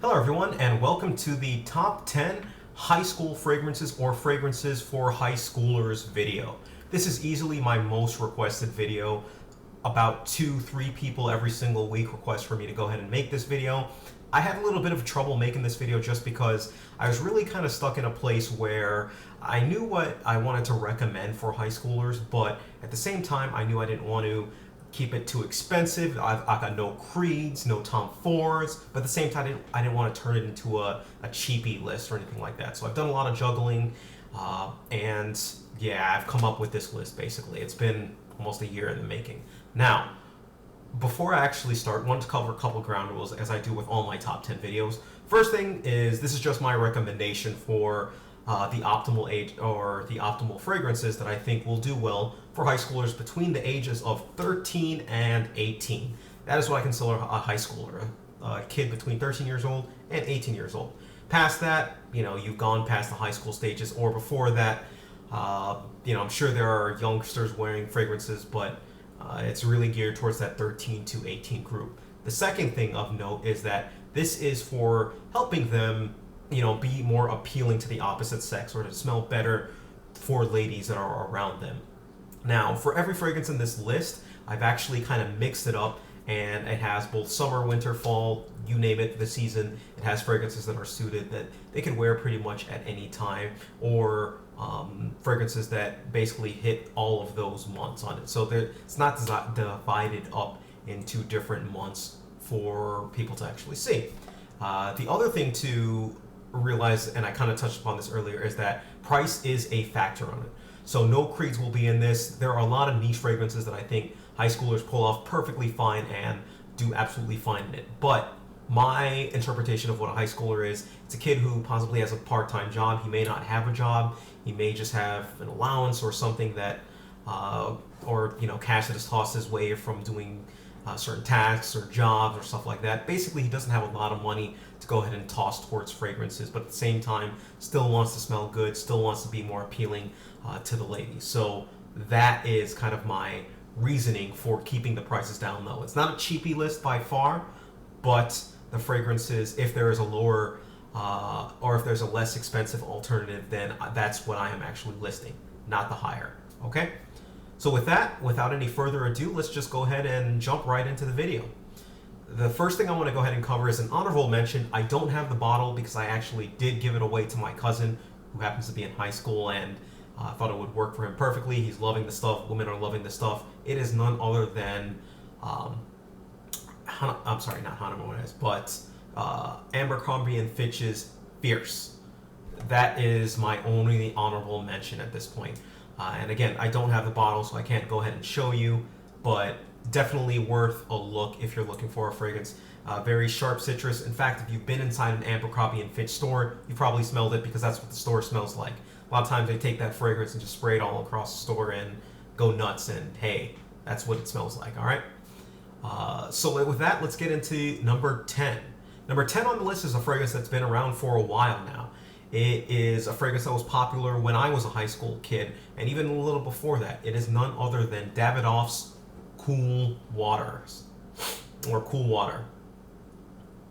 Hello everyone, and welcome to the top 10 high school fragrances or fragrances for high schoolers video. This is easily my most requested video. About 2-3 people every single week request for me to go ahead and make this video. I had a little bit of trouble making this video just because I was really kind of stuck in a place where I knew what I wanted to recommend for high schoolers, but at the same time I knew I didn't want to keep it too expensive. I've got no Creeds, no Tom Fords, but at the same time I didn't want to turn it into a cheapy list or anything like that. So I've done a lot of juggling, and yeah, I've come up with this list basically. It's been almost a year in the making. Now, before I actually start, I want to cover a couple ground rules as I do with all my top 10 videos. First thing is, this is just my recommendation for the optimal age or the optimal fragrances that I think will do well for high schoolers between the ages of 13 and 18. That is what I consider a high schooler, a kid between 13 years old and 18 years old. Past that, you've gone past the high school stages, or before that, I'm sure there are youngsters wearing fragrances, but it's really geared towards that 13 to 18 group. The second thing of note is that this is for helping them be more appealing to the opposite sex, or to smell better for ladies that are around them. Now, for every fragrance in this list, I've actually kind of mixed it up, and it has both summer, winter, fall, you name it, the season. It has fragrances that are suited that they can wear pretty much at any time, or fragrances that basically hit all of those months on it. So it's not divided up into different months for people to actually see. The other thing to realize, and I kind of touched upon this earlier, is that price is a factor on it. So no Creeds will be in this. There are a lot of niche fragrances that I think high schoolers pull off perfectly fine and do absolutely fine in it. But my interpretation of what a high schooler is, it's a kid who possibly has a part-time job. He may not have a job. He may just have an allowance or something that, or cash that is tossed his way from doing certain tasks or jobs or stuff like that. Basically, he doesn't have a lot of money to go ahead and toss towards fragrances, but at the same time, still wants to smell good, still wants to be more appealing to the ladies. So that is kind of my reasoning for keeping the prices down low. It's not a cheapy list by far, but the fragrances, if there is a lower or if there's a less expensive alternative, then that's what I am actually listing, not the higher. Okay? So with that, without any further ado, let's just go ahead and jump right into the video. The first thing I want to go ahead and cover is an honorable mention. I don't have the bottle because I actually did give it away to my cousin who happens to be in high school, and I thought it would work for him perfectly. He's loving the stuff. Women are loving the stuff. It is none other than, I'm sorry, not Hannah Mona's, but Abercrombie and Fitch's Fierce. That is my only honorable mention at this point. And again, I don't have the bottle, so I can't go ahead and show you, but definitely worth a look if you're looking for a fragrance. Very sharp citrus. In fact, if you've been inside an Abercrombie and Fitch store, you probably smelled it because that's what the store smells like. A lot of times they take that fragrance and just spray it all across the store and go nuts, and hey, that's what it smells like, all right? So with that, let's get into number 10. Number 10 on the list is a fragrance that's been around for a while now. It is a fragrance that was popular when I was a high school kid, and even a little before that. It is none other than Davidoff's Coolwater.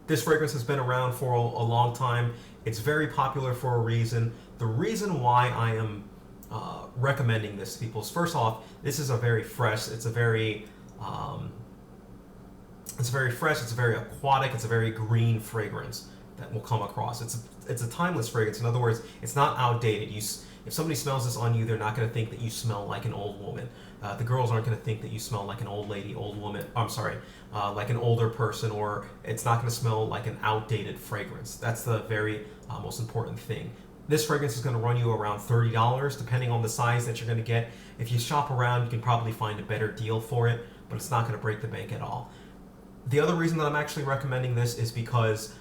This fragrance has been around for a long time. It's very popular for a reason. The reason why I am recommending this to people is, first off, this is a very fresh, it's very fresh, it's very aquatic, it's a very green fragrance that will come across. It's a timeless fragrance. In other words, it's not outdated. If somebody smells this on you, they're not going to think that you smell like an old woman. The girls aren't going to think that you smell like an old lady, old woman. I'm sorry, like an older person, or it's not going to smell like an outdated fragrance. That's the very most important thing. This fragrance is going to run you around $30, depending on the size that you're going to get. If you shop around, you can probably find a better deal for it, but it's not going to break the bank at all. The other reason that I'm actually recommending this is because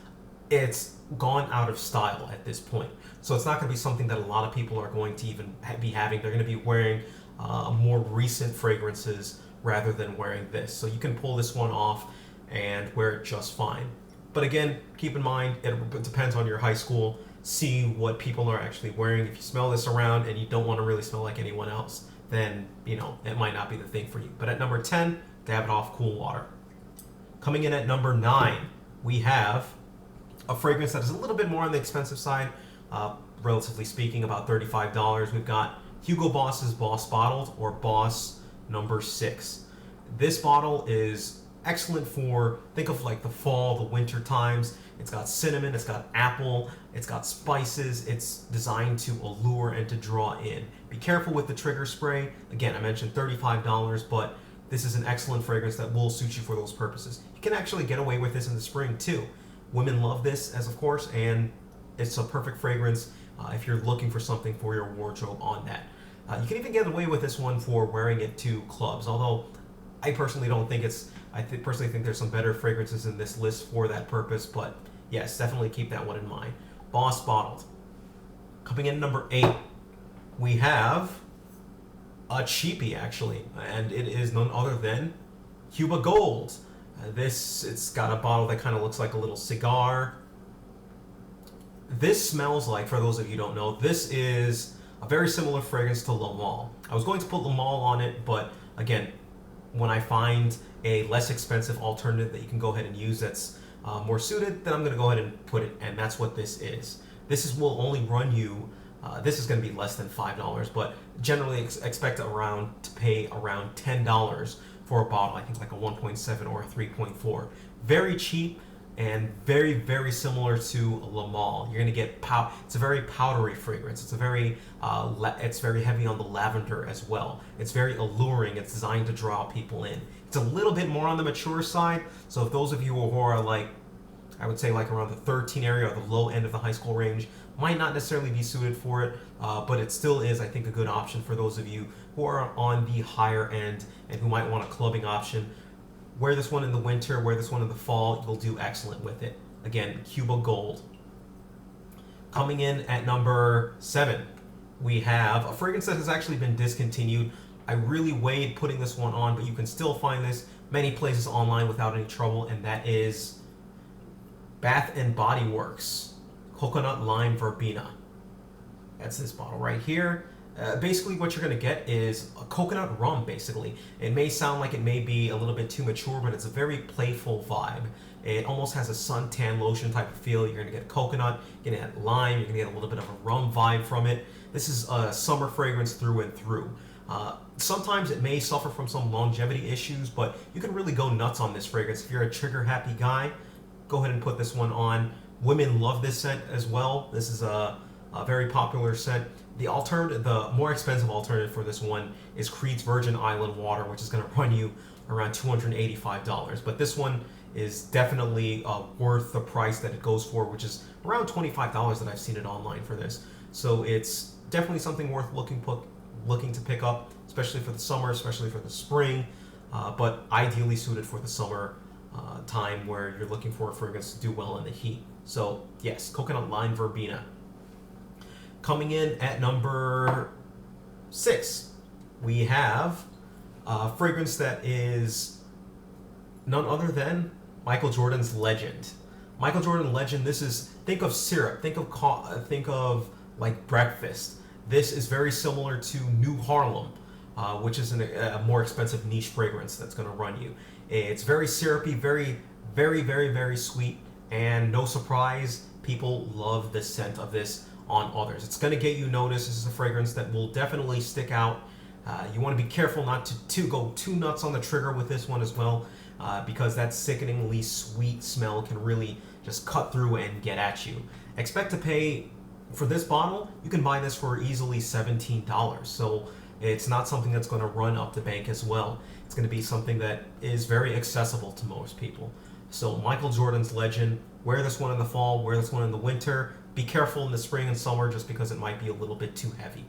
it's gone out of style at this point. So it's not going to be something that a lot of people are going to even be having. They're going to be wearing more recent fragrances rather than wearing this. So you can pull this one off and wear it just fine. But again, keep in mind, it depends on your high school. See what people are actually wearing. If you smell this around and you don't want to really smell like anyone else, then, it might not be the thing for you. But at number 10, Davidoff Coolwater. Coming in at number 9, we have a fragrance that is a little bit more on the expensive side, relatively speaking, about $35. We've got Hugo Boss's Boss Bottled, or Boss number 6. This bottle is excellent for, think of like the fall, the winter times. It's got cinnamon, it's got apple, it's got spices. It's designed to allure and to draw in. Be careful with the trigger spray. Again, I mentioned $35, but this is an excellent fragrance that will suit you for those purposes. You can actually get away with this in the spring too. Women love this, as of course, and it's a perfect fragrance if you're looking for something for your wardrobe on that. You can even get away with this one for wearing it to clubs, although I personally don't think it's, personally think there's some better fragrances in this list for that purpose, but yes, definitely keep that one in mind. Boss Bottled. Coming in number 8, we have a cheapie, actually, and it is none other than Cuba Gold. It's got a bottle that kind of looks like a little cigar. This smells like, for those of you who don't know, this is a very similar fragrance to Animale. I was going to put Animale on it, but again, when I find a less expensive alternative that you can go ahead and use that's more suited, then I'm going to go ahead and put it, and that's what this is. This will only run you, this is going to be less than $5, but generally expect to pay around $10 for a bottle. I think like a 1.7 or a 3.4. Very cheap and very, very similar to Animale. You're going to get it's a very powdery fragrance. It's a very it's very heavy on the lavender as well. It's very alluring. It's designed to draw people in. It's a little bit more on the mature side. So if those of you who are like, I would say like around the 13 area or the low end of the high school range, might not necessarily be suited for it, but it still is, I think, a good option for those of you who are on the higher end and who might want a clubbing option. Wear this one in the winter, wear this one in the fall, you'll do excellent with it. Again, Cuba Gold. Coming in at number 7, we have a fragrance that has actually been discontinued. I really weighed putting this one on, but you can still find this many places online without any trouble, and that is Bath & Body Works Coconut Lime Verbena. That's this bottle right here. Basically what you're going to get is a coconut rum, basically. It may sound like it may be a little bit too mature, but it's a very playful vibe. It almost has a suntan lotion type of feel. You're going to get coconut, you're going to get lime, you're going to get a little bit of a rum vibe from it. This is a summer fragrance through and through. Sometimes it may suffer from some longevity issues, but you can really go nuts on this fragrance. If you're a trigger-happy guy, go ahead and put this one on. Women love this scent as well. This is a very popular scent. The more expensive alternative for this one is Creed's Virgin Island Water, which is going to run you around $285. But this one is definitely worth the price that it goes for, which is around $25 that I've seen it online for this. So it's definitely something worth looking to pick up, especially for the summer, especially for the spring, but ideally suited for the summer time where you're looking for a fragrance to do well in the heat. So yes, Coconut Lime Verbena. Coming in at number 6, we have a fragrance that is none other than Michael Jordan's Legend. Michael Jordan Legend, this is, think of syrup, think of like breakfast. This is very similar to New Harlem, which is a more expensive niche fragrance that's going to run you. It's very syrupy, very, very, very, very sweet, and no surprise, people love the scent of this on others. It's going to get you noticed. This is a fragrance that will definitely stick out. You want to be careful not to go too nuts on the trigger with this one as well, because that sickeningly sweet smell can really just cut through and get at you. Expect to pay for this bottle. You can buy this for easily $17, so it's not something that's going to run up the bank as well. It's going to be something that is very accessible to most people. So Michael Jordan's Legend, wear this one in the fall, wear this one in the winter. Be careful in the spring and summer just because it might be a little bit too heavy.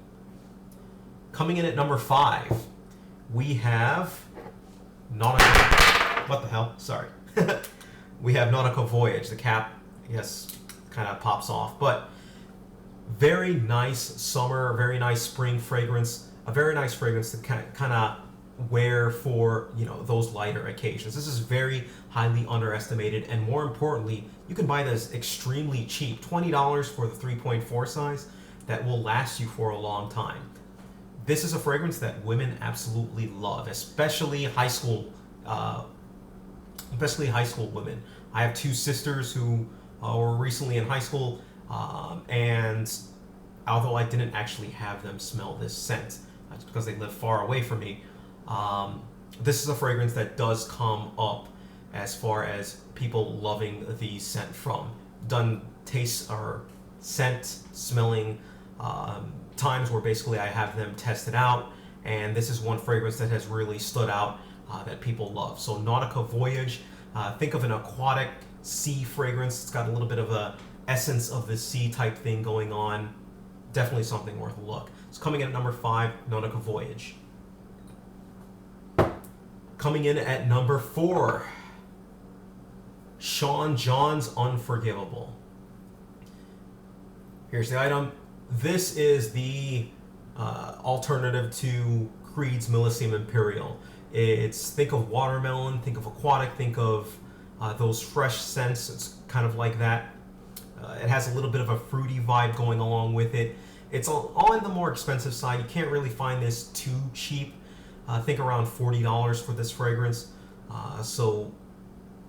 Coming in at number 5, we have Nautica. What the hell? Sorry. We have Nautica Voyage. The cap, I guess, kind of pops off. But very nice summer, very nice spring fragrance. A very nice fragrance to kind of wear for, those lighter occasions. This is very highly underestimated, and more importantly, you can buy this extremely cheap, $20 for the 3.4 size, that will last you for a long time. This is a fragrance that women absolutely love, especially high school women. I have 2 sisters who were recently in high school, and although I didn't actually have them smell this scent, that's because they live far away from me, this is a fragrance that does come up as far as people loving the scent from. Done taste or scent smelling times where basically I have them tested out, and this is one fragrance that has really stood out that people love. So Nautica Voyage, think of an aquatic sea fragrance. It's got a little bit of a essence of the sea type thing going on. Definitely something worth a look. It's coming in at number 5, Nautica Voyage. Coming in at number 4, Sean John's Unforgivable. Here's the item. This is the alternative to Creed's Millésime Imperial. It's, think of watermelon, think of aquatic, think of those fresh scents. It's kind of like that. It has a little bit of a fruity vibe going along with it. It's all on the more expensive side. You can't really find this too cheap. I think around $40 for this fragrance. So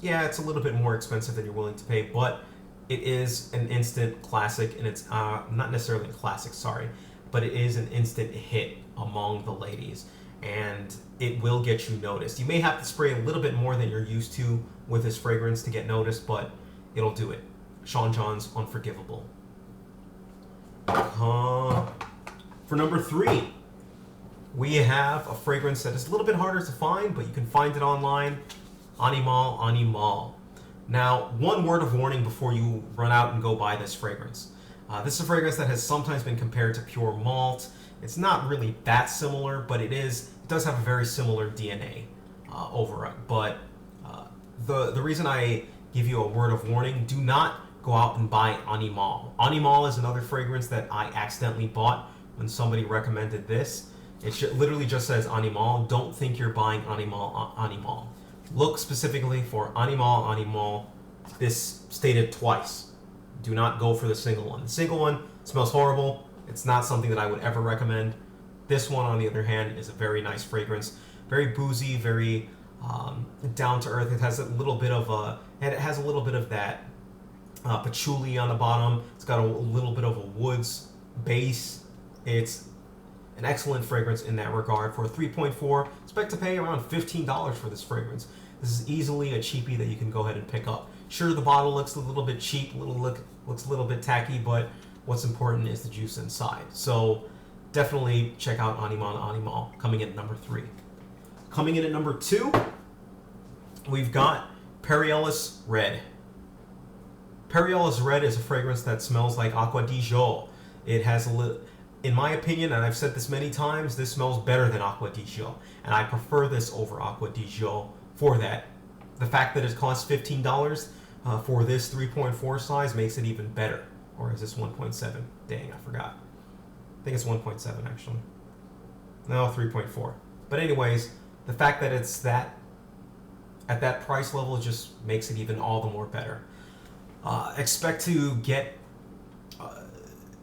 yeah, it's a little bit more expensive than you're willing to pay, but it is an instant classic, and it's not necessarily a classic, sorry, but it is an instant hit among the ladies, and it will get you noticed. You may have to spray a little bit more than you're used to with this fragrance to get noticed, but it'll do it. Sean John's Unforgivable. For number 3, we have a fragrance that is a little bit harder to find, but you can find it online. Animale. Now, one word of warning before you run out and go buy this fragrance. This is a fragrance that has sometimes been compared to pure malt. It's not really that similar, but it does have a very similar DNA over it. But the reason I give you a word of warning, do not go out and buy Animale. Animale is another fragrance that I accidentally bought when somebody recommended this. It literally just says Animale. Don't think you're buying Animale. Look specifically for Animale. This stated twice. Do not go for the single one. The single one smells horrible. It's not something that I would ever recommend. This one, on the other hand, is a very nice fragrance. Very boozy, very down to earth. It has a little bit of that patchouli on the bottom. It's got a little bit of a woods base. It's an excellent fragrance in that regard. For a 3.4, expect to pay around $15 for this fragrance. This is easily a cheapie that you can go ahead and pick up. Sure, the bottle looks a little bit cheap, looks a little bit tacky, but what's important is the juice inside. So definitely check out Animale, coming in at number 3. Coming in at number 2, we've got Perry Ellis Red. Perry Ellis Red is a fragrance that smells like Aqua di Gio. It has in my opinion, and I've said this many times, this smells better than Aqua di Gio, and I prefer this over Aqua di Gio for that. The fact that it costs $15 for this 3.4 size makes it even better. Or is this 1.7? Dang, I forgot. I think it's 1.7 actually. No, 3.4. But anyways, the fact that it's that at that price level just makes it even all the more better. Expect to get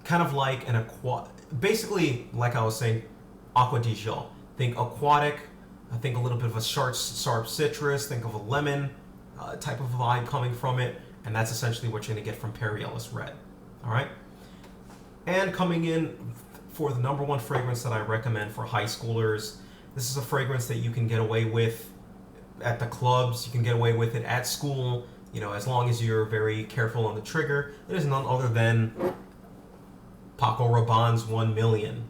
kind of like an basically, like I was saying, Aqua di Gio. Think aquatic. I think a little bit of a sharp citrus. Think of a lemon type of vibe coming from it, and that's essentially what you're gonna get from Perry Ellis Red. All right. And coming in for the number 1 fragrance that I recommend for high schoolers. This is a fragrance that you can get away with at the clubs. You can get away with it at school. You know, as long as you're very careful on the trigger. It is none other than Paco Rabanne's 1 Million.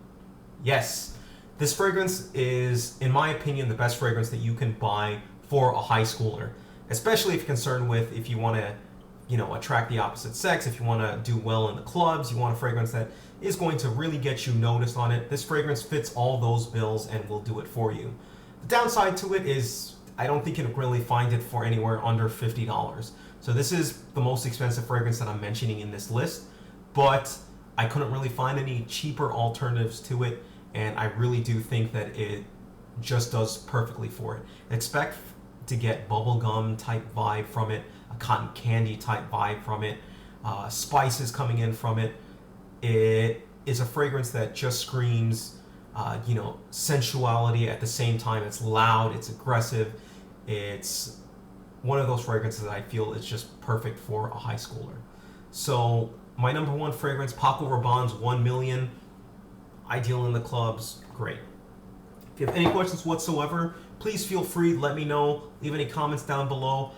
Yes, this fragrance is, in my opinion, the best fragrance that you can buy for a high schooler, especially if you're concerned with if you want to, attract the opposite sex, if you want to do well in the clubs, you want a fragrance that is going to really get you noticed on it. This fragrance fits all those bills and will do it for you. The downside to it is I don't think you can really find it for anywhere under $50. So this is the most expensive fragrance that I'm mentioning in this list, but I couldn't really find any cheaper alternatives to it, and I really do think that it just does perfectly for it. Expect to get bubblegum type vibe from it, a cotton candy type vibe from it, spices coming in from it. It is a fragrance that just screams, sensuality at the same time. It's loud, it's aggressive, it's one of those fragrances that I feel is just perfect for a high schooler. So my number one fragrance, Paco Rabanne's 1 Million, ideal in the clubs, great. If you have any questions whatsoever, please feel free, let me know, leave any comments down below.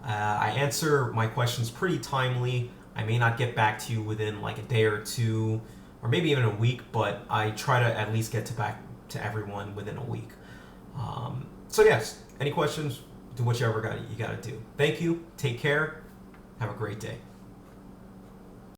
I answer my questions pretty timely. I may not get back to you within like a day or two, or maybe even a week, but I try to at least get back to everyone within a week. So yes, any questions, do whatever you gotta do. Thank you, take care, have a great day.